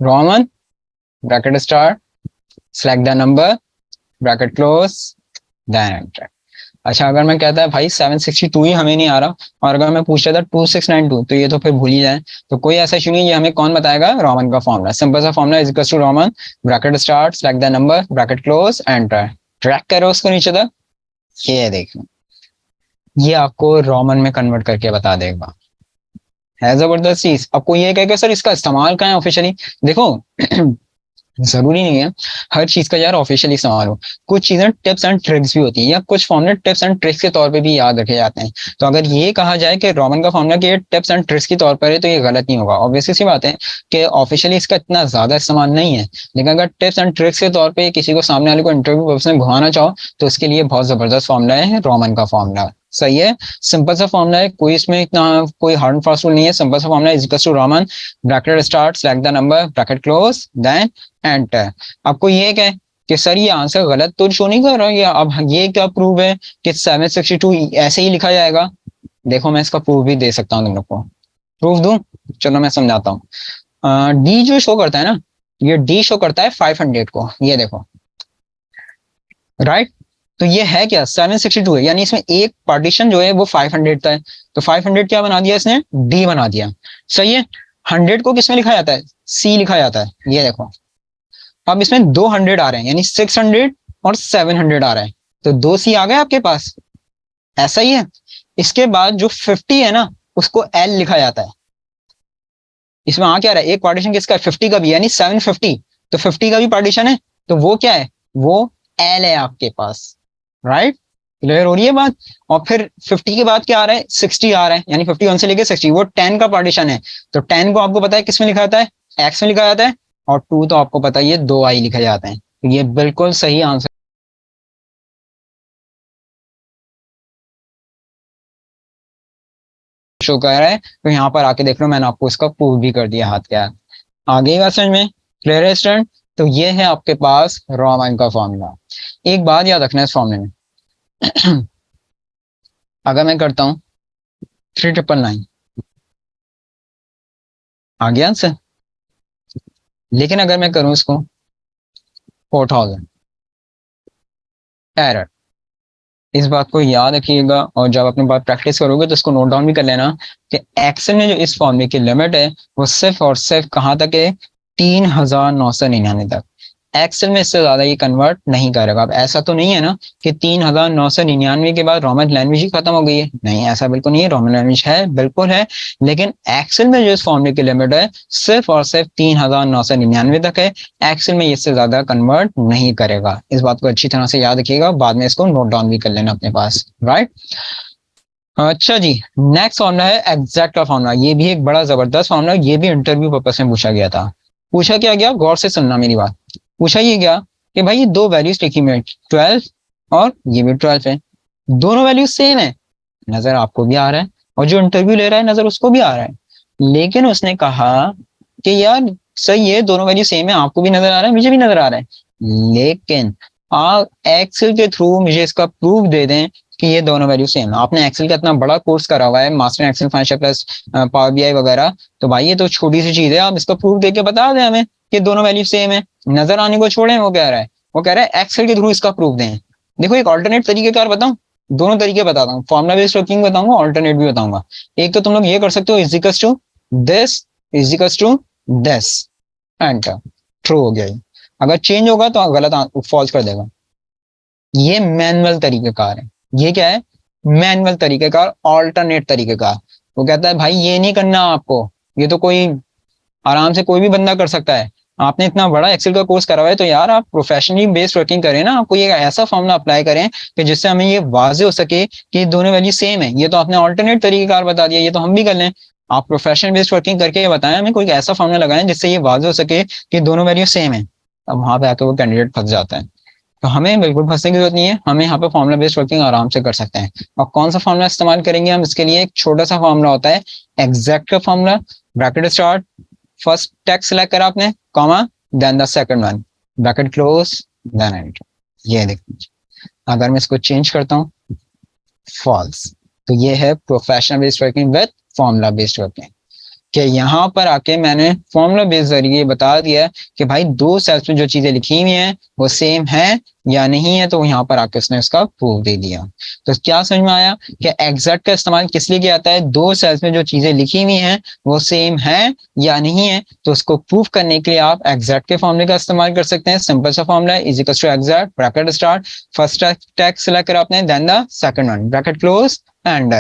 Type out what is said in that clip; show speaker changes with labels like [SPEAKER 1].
[SPEAKER 1] Roman bracket start, select the number, bracket close, then enter. अच्छा, अगर मैं कहता है भाई 762 ही हमें नहीं आ रहा, और अगर मैं पूछ रहा था 2692, तो ये तो फिर भूल ही जाए। तो कोई ऐसा इशू नहीं, ये हमें कौन बताएगा? रोमन का फॉर्मूला, सिंपल सा formula, is equal to roman bracket start, select the number, bracket close, enter. Track करो उसको नीचे तक, ये देखो, ये आपको रोमन में कन्वर्ट करके बता देगा। है जबरदस्त चीज। अब कोई ये कहेगा सर इसका इस्तेमाल कहाँ है ऑफिशियली? देखो जरूरी नहीं है हर चीज का यार ऑफिशियली इस्तेमाल हो। कुछ चीजें टिप्स एंड ट्रिक्स भी होती है, या कुछ फॉर्मूले टिप्स एंड ट्रिक्स के तौर पे भी याद रखे जाते हैं। तो अगर ये कहा जाए कि रोमन का फॉर्मूला कि ये टिप्स एंड ट्रिक्स के तौर पर है, तो ये गलत नहीं होगा। ऑब्वियसली सी बात है कि ऑफिशियली इसका इतना ज्यादा इस्तेमाल नहीं है, लेकिन अगर टिप्स एंड ट्रिक्स के तौर पर किसी को, सामने वाले को इंटरव्यू पर्पस में घुमाना चाहो, तो इसके लिए बहुत जबरदस्त फॉर्मूला है रोमन का फॉर्मूला। सही है, सिंपल सा फॉर्मूला है, कोई इसमें इतना कोई हार्ड एंड फास्ट रूल नहीं है। सिंपल सा formula, is equal to roman bracket start, select the number, bracket close, then enter. आपको ये क्या है कि सर ये आंसर गलत तो शो नहीं कर रहा, या अब ये क्या प्रूव है कि 762 ऐसे ही लिखा जाएगा? देखो मैं इसका प्रूफ भी दे सकता हूँ तुम लोग को। प्रूफ दूं? चलो मैं समझाता हूँ। डी जो शो करता है ना, ये डी शो करता है 500 को, ये देखो, राइट। तो ये है क्या? 762 है, यानी इसमें एक पार्टीशन जो है वो 500 का है। तो 500 क्या बना दिया इसने? डी बना दिया। सही है। 100 को किसमें लिखा जाता है? सी लिखा जाता है, ये देखो। अब इसमें 200 आ रहे हैं, यानी 600 और 700 आ रहा है, तो 2 सी आ गए आपके पास। ऐसा ही है। इसके बाद जो 50 है ना, उसको एल लिखा जाता है। इसमें आ क्या रहा है? एक पार्टीशन किसका है? 50 का भी, यानी 750। तो 50 का भी पार्टीशन है, तो वो क्या है? वो एल है आपके पास, राइट। क्लियर हो रही है बात? और फिर 50 के बाद क्या आ रहा है? 60 आ रहा है, यानी 51 से लेके 60, वो 10 का पार्टीशन है। तो 10 को आपको पता है किसमें लिखा जाता है? एक्स में लिखा जाता है। और 2 तो आपको पता ही है 2 आई लिखे जाते हैं। तो ये बिल्कुल सही आंसर शो कर रहा है। तो यहाँ पर आके देख लो, मैंने आपको इसका प्रूव भी कर दिया हाथ के हाथ। आगे बात समझ में? क्लियर है स्टूडेंट? तो ये है आपके पास रोमन का फॉर्मूला। एक बात याद रखना है इस फॉर्मूले में। अगर मैं करता हूँ 3999, आ गया आंसर। लेकिन अगर मैं करूँ इसको 4000, एरर। इस बात को याद रखिएगा, और जब अपने बात प्रैक्टिस करोगे तो इसको नोट डाउन भी कर लेना कि एक्सेल में जो इस फॉर्मूले की लिमिट है, वो सिर्फ और सिर्फ कहाँ तक है? 3999 तक। एक्सेल में इससे ज्यादा ये कन्वर्ट नहीं करेगा। अब ऐसा तो नहीं है ना कि 3999 के बाद रोमन लैंग्वेज ही खत्म हो गई है? नहीं, ऐसा बिल्कुल नहीं है। रोमन लैंग्वेज है, बिल्कुल है, लेकिन एक्सेल में जो इस फॉर्मूले की लिमिट है सिर्फ और सिर्फ 3999 तक है। एक्सेल में इससे ज्यादा कन्वर्ट नहीं करेगा। इस बात को अच्छी तरह से याद रखिएगा, बाद में इसको नोट डाउन भी कर लेना अपने पास, राइट। अच्छा जी, नेक्स्ट फॉर्मूला है एग्जैक्ट का फॉर्मूला। ये भी एक बड़ा जबरदस्त फॉर्मूला, ये भी इंटरव्यू पर्पस में पूछा गया था। पूछा क्या गया? गौर से सुनना मेरी बात। पूछा ये गया कि भाई ये दो वैल्यूज लिखी में 12 और ये भी 12 है, दोनों वैल्यूज सेम है, नजर आपको भी आ रहा है और जो इंटरव्यू ले रहा है नजर उसको भी आ रहा है। लेकिन उसने कहा कि यार सही है, दोनों वैल्यू सेम है, आपको भी नजर आ रहा है, मुझे भी नजर आ रहा है, लेकिन आप एक्सेल के थ्रू मुझे इसका प्रूफ दे दें कि ये दोनों वैल्यू सेम है। आपने एक्सेल का इतना बड़ा कोर्स करा हुआ है, master Excel, financial plus, power BI वगैरह, तो भाई ये तो छोटी सी चीज है, आप इसका प्रूफ दे के बता दें हमें कि दोनों वैल्यू सेम है। नजर आने को छोड़ें, वो कह रहा है, वो कह रहा है एक्सेल के थ्रू इसका प्रूफ दें। देखो एक ऑल्टरनेट तरीके कार बताऊं, दोनों तरीके बताता हूँ, फॉर्मुला बेस्ड वर्किंग बताऊंगा, ऑल्टरनेट भी बताऊंगा। एक तो तुम लोग ये कर सकते हो, equals to this, equals to this, enter, true हो गया ये। अगर चेंज होगा तो गलत फॉल्स कर देगा। ये मैनुअल तरीकेकार है। ये क्या है? मैनुअल तरीकेकार, ऑल्टरनेट तरीकेकार। वो कहता है भाई ये नहीं करना आपको, ये तो कोई आराम से कोई भी बंदा कर सकता है। आपने इतना बड़ा एक्सेल का कोर्स करा हुआ है, तो यार आप प्रोफेशनली बेस्ड वर्किंग करें ना, आपको ये ऐसा फॉर्मूला अप्लाई करें कि जिससे हमें ये वाजे हो सके कि दोनों वैल्यू सेम है। ये तो आपने ऑल्टरनेट तरीकेकार बता दिया, ये तो हम भी कर लें। आप प्रोफेशनल बेस्ड वर्किंग करके ये बताएं हमें, कोई ऐसा फॉर्मूला लगाएं जिससे ये वाजे हो सके कि दोनों वैल्यू सेम है। अब वहां पे आके वो कैंडिडेट फंस जाता है। तो हमें बिल्कुल फंसने की जरूरत नहीं है, हमें यहाँ पे फॉर्मुला बेस्ड वर्किंग आराम से कर सकते हैं। और कौन सा फॉर्मुला इस्तेमाल करेंगे हम इसके लिए? एक छोटा सा फॉर्मुला होता है एग्जैक्ट का formula. Bracket start, first text select करा आपने, comma, then the second one, bracket close, then enter. ये देखिए, अगर मैं इसको चेंज करता हूँ फॉल्स, तो ये है professional based working with formula based working. कि यहाँ पर आके मैंने फॉर्मूला बेस जरिए बता दिया कि भाई दो सेल्स में जो चीजें लिखी हुई हैं वो सेम है या नहीं है, तो यहाँ पर आके उसने उसका प्रूफ दे दिया। तो क्या समझ में आया कि एग्जैक्ट का इस्तेमाल किस लिए किया जाता है? दो सेल्स में जो चीजें लिखी हुई हैं वो सेम है या नहीं है, तो उसको प्रूफ करने के लिए आप एग्जैक्ट के फॉर्मूले का इस्तेमाल कर सकते हैं। सिंपल सा फॉर्मूला है, is equals to exact bracket start, first tag select करा आपने, then the second one bracket close and